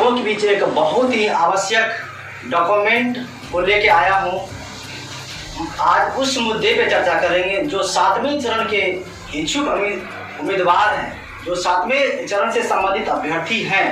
लोगों के बीच एक बहुत ही आवश्यक डॉक्यूमेंट को लेके आया हूँ। आज उस मुद्दे पे चर्चा करेंगे जो 7वें चरण के इच्छुक उम्मीदवार हैं, जो 7वें चरण से संबंधित अभ्यर्थी हैं।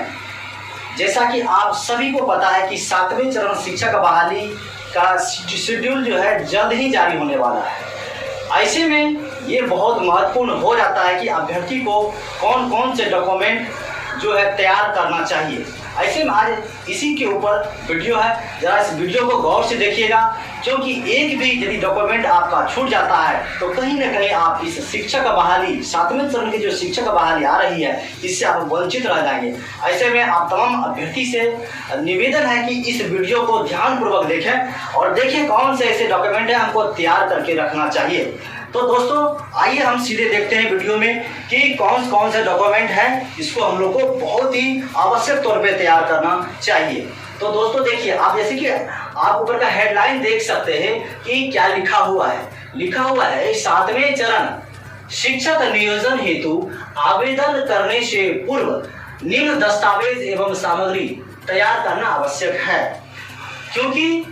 जैसा कि आप सभी को पता है कि 7वें चरण शिक्षक बहाली का शेड्यूल जो है जल्द ही जारी होने वाला है। ऐसे में ये बहुत महत्वपूर्ण हो जाता है कि अभ्यर्थी को कौन कौन से डॉक्यूमेंट जो है तैयार करना चाहिए। ऐसे में आज इसी के ऊपर वीडियो है, जरा इस वीडियो को गौर से देखिएगा, क्योंकि एक भी यदि डॉक्यूमेंट आपका छूट जाता है तो कहीं ना कहीं आप इस शिक्षक बहाली 7वें चरण की जो शिक्षक बहाली आ रही है इससे आप वंचित रह जाएंगे। ऐसे में आप तमाम अभ्यर्थी से निवेदन है कि इस वीडियो को ध्यानपूर्वक देखें और देखें कौन से ऐसे डॉक्यूमेंट है हमको तैयार करके रखना चाहिए। तो दोस्तों आइए हम सीधे देखते हैं वीडियो में कि कौन से डॉक्यूमेंट हैं, इसको हम लोग को बहुत ही आवश्यक तौर पे तैयार करना चाहिए। तो दोस्तों देखिए, आप जैसे कि आप ऊपर का हेडलाइन देख सकते हैं कि क्या लिखा हुआ है। लिखा हुआ है 7वें चरण शिक्षक नियोजन हेतु आवेदन करने से पूर्व निम्न दस्तावेज एवं सामग्री तैयार करना आवश्यक है। क्योंकि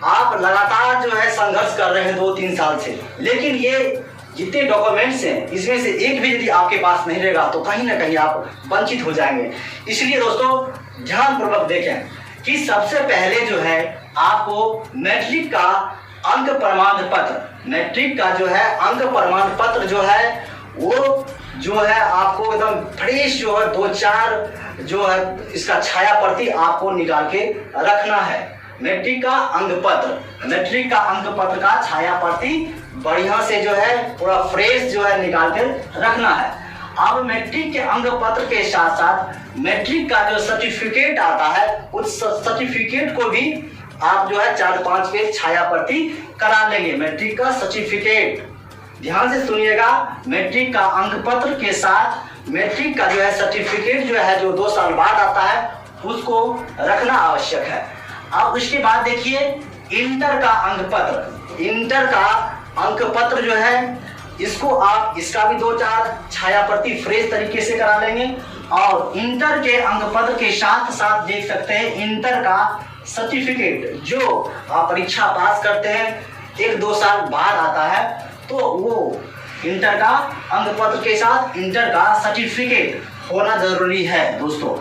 आप लगातार जो है संघर्ष कर रहे हैं 2-3 साल से, लेकिन ये जितने डॉक्यूमेंट्स हैं इसमें से एक भी यदि आपके पास नहीं रहेगा तो कहीं ना कहीं आप वंचित हो जाएंगे। इसलिए दोस्तों ध्यानपूर्वक देखें कि सबसे पहले जो है आपको मैट्रिक का अंक प्रमाण पत्र, मैट्रिक का जो है अंक प्रमाण पत्र जो है वो जो है आपको एकदम फ्रेश जो है 2-4 जो है इसका छाया प्रति आपको निकाल के रखना है। मैट्रिक का अंक पत्र, मैट्रिक का अंक पत्र का छाया प्रति बढ़िया से जो है पूरा फ्रेश जो है निकाल कर रखना है। अब मैट्रिक के अंक पत्र के साथ साथ मैट्रिक का जो सर्टिफिकेट आता है उस सर्टिफिकेट को भी आप जो है 4-5 पेज छाया प्रति करा लेंगे। मैट्रिक का सर्टिफिकेट ध्यान से सुनिएगा, मैट्रिक का अंक पत्र के साथ मैट्रिक का जो है सर्टिफिकेट जो है जो 2 साल बाद आता है उसको रखना आवश्यक है। अब उसके बाद देखिए इंटर का अंक पत्र, इंटर का अंक पत्र जो है इसको आप इसका भी 2-4 छाया प्रति फ्रेश तरीके से करा लेंगे। और इंटर के अंक पत्र के साथ साथ देख सकते हैं इंटर का सर्टिफिकेट जो आप परीक्षा पास करते हैं 1-2 साल बाद आता है, तो वो इंटर का अंक पत्र के साथ इंटर का सर्टिफिकेट होना जरूरी है दोस्तों।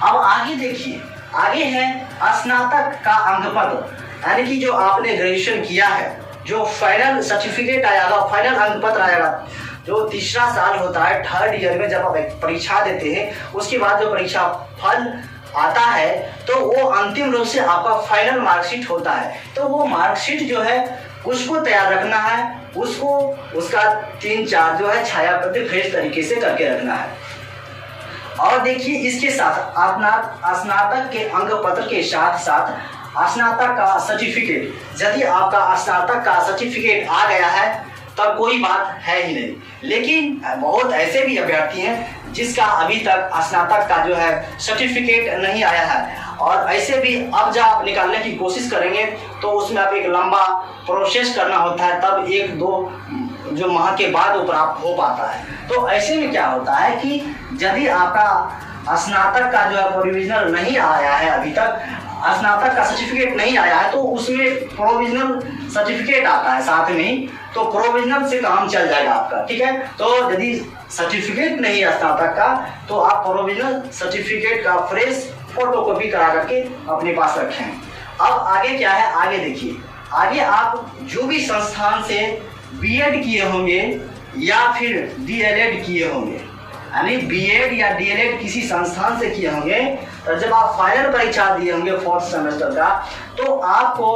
अब आगे देखिए, आगे है स्नातक का अंक पत्र, यानी कि जो आपने ग्रेजुएशन किया है, जो फाइनल सर्टिफिकेट आएगा, फाइनल अंक पत्र आएगा, जो तीसरा साल होता है 3rd ईयर में जब आप परीक्षा देते हैं उसके बाद जो परीक्षा फल आता है तो वो अंतिम रूप से आपका फाइनल मार्कशीट होता है। तो वो मार्कशीट जो है उसको तैयार रखना है, उसको उसका 3-4 जो है छाया प्रति फ्रेश तरीके से करके रखना है। और देखिए इसके साथ स्नातक के अंक पत्र के साथ साथ स्नातक का सर्टिफिकेट, यदि आपका स्नातक का सर्टिफिकेट आ गया है तब कोई बात है ही नहीं, लेकिन बहुत ऐसे भी अभ्यर्थी हैं जिसका अभी तक स्नातक का जो है सर्टिफिकेट नहीं आया है। और ऐसे भी अब जब आप निकालने की कोशिश करेंगे तो उसमें आप एक लंबा प्रोसेस करना होता है, तब 1-2 जो माह के बाद वो प्राप्त हो पाता है। तो ऐसे में क्या होता है कि यदि आपका स्नातक का जो है प्रोविजनल नहीं आया है, अभी तक स्नातक का सर्टिफिकेट नहीं आया है, तो उसमें प्रोविजनल सर्टिफिकेट आता है साथ में ही, तो प्रोविजनल से काम चल जाएगा आपका, ठीक है। तो यदि सर्टिफिकेट नहीं है स्नातक का तो आप प्रोविजनल सर्टिफिकेट का फ्रेश फोटोकॉपी करा करके अपने पास रखें। अब आगे क्या है, आगे देखिए, आगे आप जो भी संस्थान से बीएड किए होंगे या फिर डीएलएड किए होंगे, यानी बीएड या डीएलएड किसी संस्थान से किए होंगे, तो जब आप फाइनल परीक्षा दिए होंगे 4th सेमेस्टर का तो आपको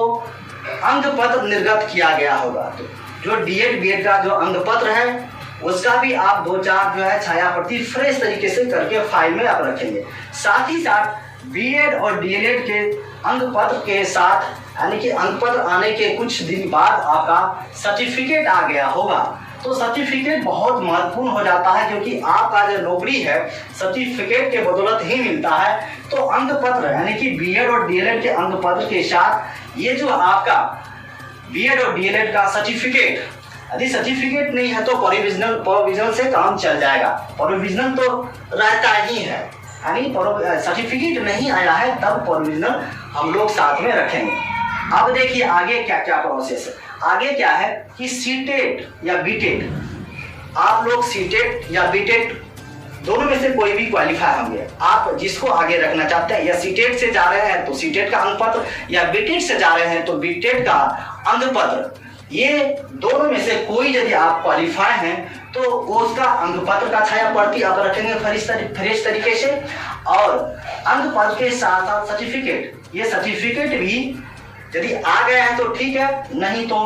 अंक पत्र निर्गत किया गया होगा। तो जो डीएड बीएड का जो अंक पत्र है उसका भी आप 2-4 जो है छाया प्रति फ्रेश तरीके से करके फाइल में आप रखेंगे। साथ ही साथ बीएड और डीएलएड के अंक पत्र के साथ, यानी कि अंक पत्र आने के कुछ दिन बाद आपका सर्टिफिकेट आ गया होगा, तो सर्टिफिकेट बहुत महत्वपूर्ण हो जाता है, क्योंकि आपका जो नौकरी है सर्टिफिकेट के बदौलत ही मिलता है। तो अंक पत्र यानी कि बीएड और डीएलएड के अंक पत्र के साथ ये जो आपका बीएड और डीएलएड का सर्टिफिकेट, यदि सर्टिफिकेट नहीं है तो प्रोविजनल से काम चल जाएगा। प्रोविजनल तो रहता ही है यानी सर्टिफिकेट नहीं आया है तब प्रोविजनल हम लोग साथ में रखेंगे। अब देखिए आगे क्या क्या प्रोसेस है। आगे क्या है कि सीटेट या बीटेट, आप लोग सीटेट या बीटेट दोनों में से कोई भी क्वालिफाई होंगे। आप जिसको आगे रखना चाहते हैं, या सीटेट से जा रहे हैं तो सीटेट का अंक पत्र, या बीटेट से जा रहे हैं तो बीटेट का अंक पत्र, ये दोनों में से कोई यदि आप क्वालिफाई हैं तो उसका अंक पत्र का छाया प्रति आप रखेंगे फ्रेश तरीके से, और अंक पत्र के साथ साथ सर्टिफिकेट, ये सर्टिफिकेट भी यदि आ गया है तो ठीक है, नहीं तो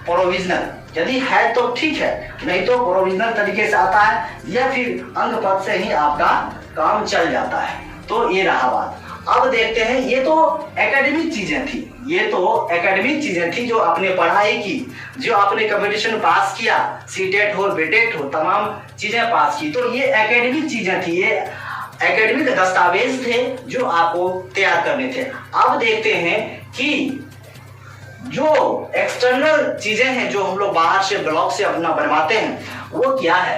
प्रोविजनल, यदि है तो ठीक है, नहीं तो प्रोविजनल तरीके से आता है, या फिर अंक पत्र से ही आपका काम चल जाता है। तो ये रहा बात। अब देखते हैं, ये तो एकेडमिक चीजें थी, ये तो एकेडमिक चीजें थी जो आपने पढ़ाई की, जो आपने कंपटीशन पास किया, सीटेट हो बीटेट हो, तमाम चीजें पास की, तो ये एकेडमिक चीजें थी, ये एकेडमिक दस्तावेज थे जो आपको तैयार करने थे। अब देखते हैं कि जो एक्सटर्नल चीजें हैं जो हम लोग बाहर से ब्लॉक से अपना बनवाते हैं वो क्या है।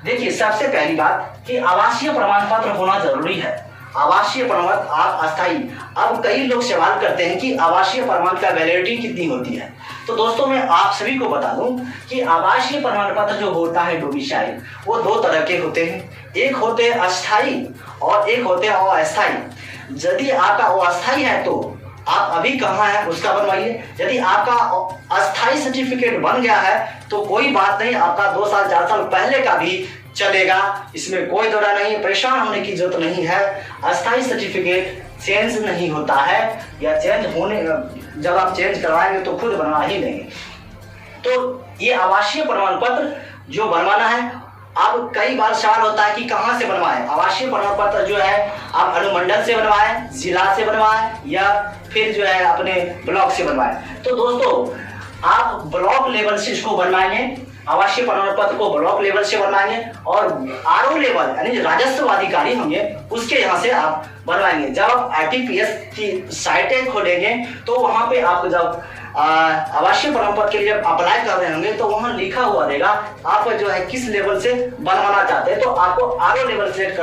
देखिए सबसे पहली बात कि आवासीय प्रमाण पत्र होना जरूरी है। आवासीय प्रमाण आप अस्थाई, अब कई लोग सवाल करते हैं कि आवासीय प्रमाण का वैलिडिटी कितनी होती है। तो दोस्तों मैं आप सभी को बता दूं कि आवासीय प्रमाण पत्र जो होता है डोमिसाइल, वो दो तरह के होते हैं, एक होते हैं अस्थाई और एक होते हैं अस्थाई। यदि आपका अस्थाई है तो आप अभी कहाँ हैं उसका बनवाइए, यदि आपका अस्थाई सर्टिफिकेट बन गया है तो कोई बात नहीं, आपका 2 साल 4 साल पहले का भी चलेगा, इसमें कोई दौरा नहीं, परेशान होने की जरूरत नहीं है। अस्थाई सर्टिफिकेट चेंज नहीं होता है, या चेंज होने जब आप चेंज करवाएंगे तो खुद बनवा ही लेंगे। तो ये आवासीय प्रमाण पत्र जो बनवाना है, अब कई बार सवाल होता है कि कहाँ से बनवाएं। आवासीय प्रमाण पत्र जो है आप अनुमंडल से बनवाएं, जिला से बनवाएं, या फिर जो है अपने ब्लॉक से बनवाएं। तो दोस्तों आप ब्लॉक लेवल से इसको बनवाएंगे, आवासीय प्रमाण पत्र को ब्लॉक लेवल से बनवाएंगे, और आरओ लेवल यानी राजस्व अधिकारी होंगे उसके यहाँ से आप बनवाएंगे। जब आप आरटीपीएस की साइटें खोलेंगे तो वहां पे आप जब आवासीय प्रमाण पत्र के लिए अप्लाई कर रहे होंगे तो वहां लिखा हुआ रहेगा आप जो है किस लेवल से बनवाना चाहते हैं, तो आपको आरओ लेवल सेलेक्ट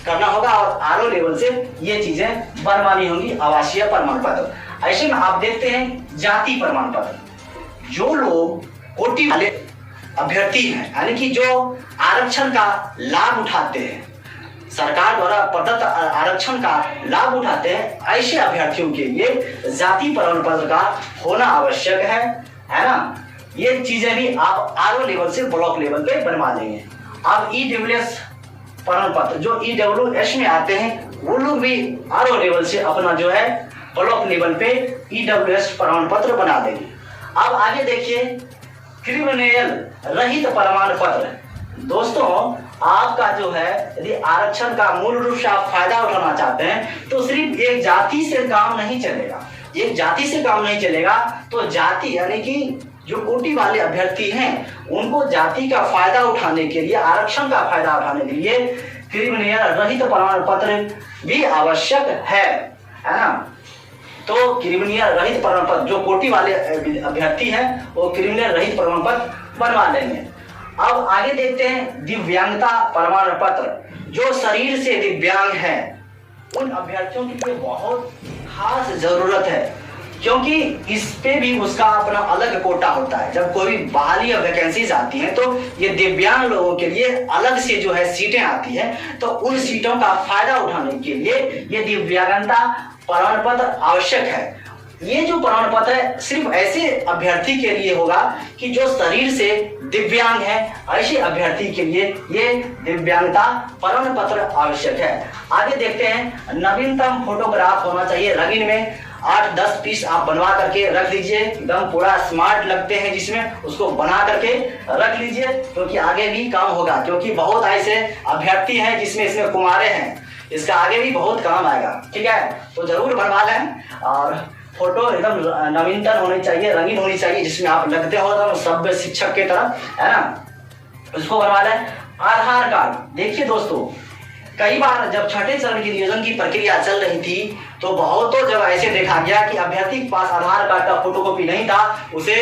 करना होगा, और आरओ लेवल से ये चीजें बनवानी होंगी आवासीय प्रमाण पत्र। ऐसे में आप देखते हैं जाति प्रमाण पत्र, जो लोग कोटि वाले अभ्यर्थी हैं, यानी कि जो आरक्षण का लाभ उठाते हैं, सरकार द्वारा प्रदत्त आरक्षण का लाभ उठाते हैं, ऐसे अभ्यर्थियों के लिए जाति प्रमाण पत्र का होना आवश्यक है ना। ये चीजें भी आप आरओ लेवल से ब्लॉक लेवल पे बनवा लेंगे। अब ईडब्ल्यूएस प्रमाण पत्र जो ईडब्ल्यूएस में आते हैं वो लोग भी आरओ लेवल से अपना जो है ब्लॉक लेवल पे ईडब्ल्यूएस प्रमाण पत्र बना देंगे। अब आगे देखिए क्रिमिनल रहित प्रमाण पत्र। दोस्तों आपका जो है यदि आरक्षण का मूल रूप से आप फायदा उठाना चाहते हैं तो सिर्फ एक जाति से काम नहीं चलेगा, एक जाति से काम नहीं चलेगा, तो जाति यानी कि जो कोटि वाले अभ्यर्थी हैं उनको जाति का फायदा उठाने के लिए, आरक्षण का फायदा उठाने के लिए क्रिमिनल रहित प्रमाण पत्र भी आवश्यक है ना। तो क्रिमिनल रहित प्रमाण पत्र जो कोटि वाले अभ्यर्थी हैं वो क्रिमिनल रहित प्रमाण पत्र बनवा लेंगे। अब आगे देखते हैं दिव्यांगता प्रमाण पत्र। जो शरीर से दिव्यांग है उन अभ्यर्थियों के लिए बहुत खास जरूरत है, क्योंकि इस पे भी उसका अपना अलग कोटा होता है। जब कोई बहाली या वैकेंसीज आती हैं तो ये दिव्यांग लोगों के लिए अलग से जो है सीटें आती हैं, तो उन सीटों का फायदा उठाने के लिए ये दिव्यांगता प्रमाण पत्र आवश्यक है। ये जो प्रमाण पत्र है सिर्फ ऐसे अभ्यर्थी के लिए होगा कि जो शरीर से दिव्यांग है, ऐसे अभ्यर्थी के लिए ये दिव्यांगता प्रमाण पत्र आवश्यक है। आगे देखते हैं नवीनतम फोटोग्राफ होना चाहिए। रंगीन में 8-10 पीस आप बनवा करके रख लीजिए, एकदम पूरा स्मार्ट लगते हैं जिसमें, उसको बना करके रख लीजिए, क्योंकि आगे भी काम होगा। क्योंकि बहुत ऐसे अभ्यर्थी हैं जिसमें इसमें कुमारे हैं, इसका आगे भी बहुत काम आएगा, ठीक है। तो जरूर बनवा लें, और फोटो एकदम नवीनतम होनी चाहिए, रंगीन होनी चाहिए, जिसमें आप लगते हो तो सभ्य शिक्षक के तरह, है ना, उसको बनवा लें। आधार कार्ड, देखिए दोस्तों कई बार जब छठे चरण की नियोजन की प्रक्रिया चल रही थी तो बहुतों जब ऐसे देखा गया कि अभ्यर्थी के पास आधार कार्ड का फोटोकॉपी नहीं था, उसे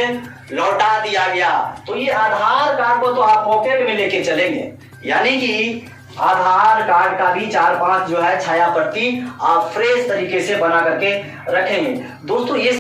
लौटा दिया गया। तो ये आधार कार्ड को तो आप पॉकेट में लेके चलेंगे, यानी कि आधार कार्ड का भी 4-5 जो है छाया प्रति आप फ्रेश तरीके से बना करके रखेंगे। दोस्तों ये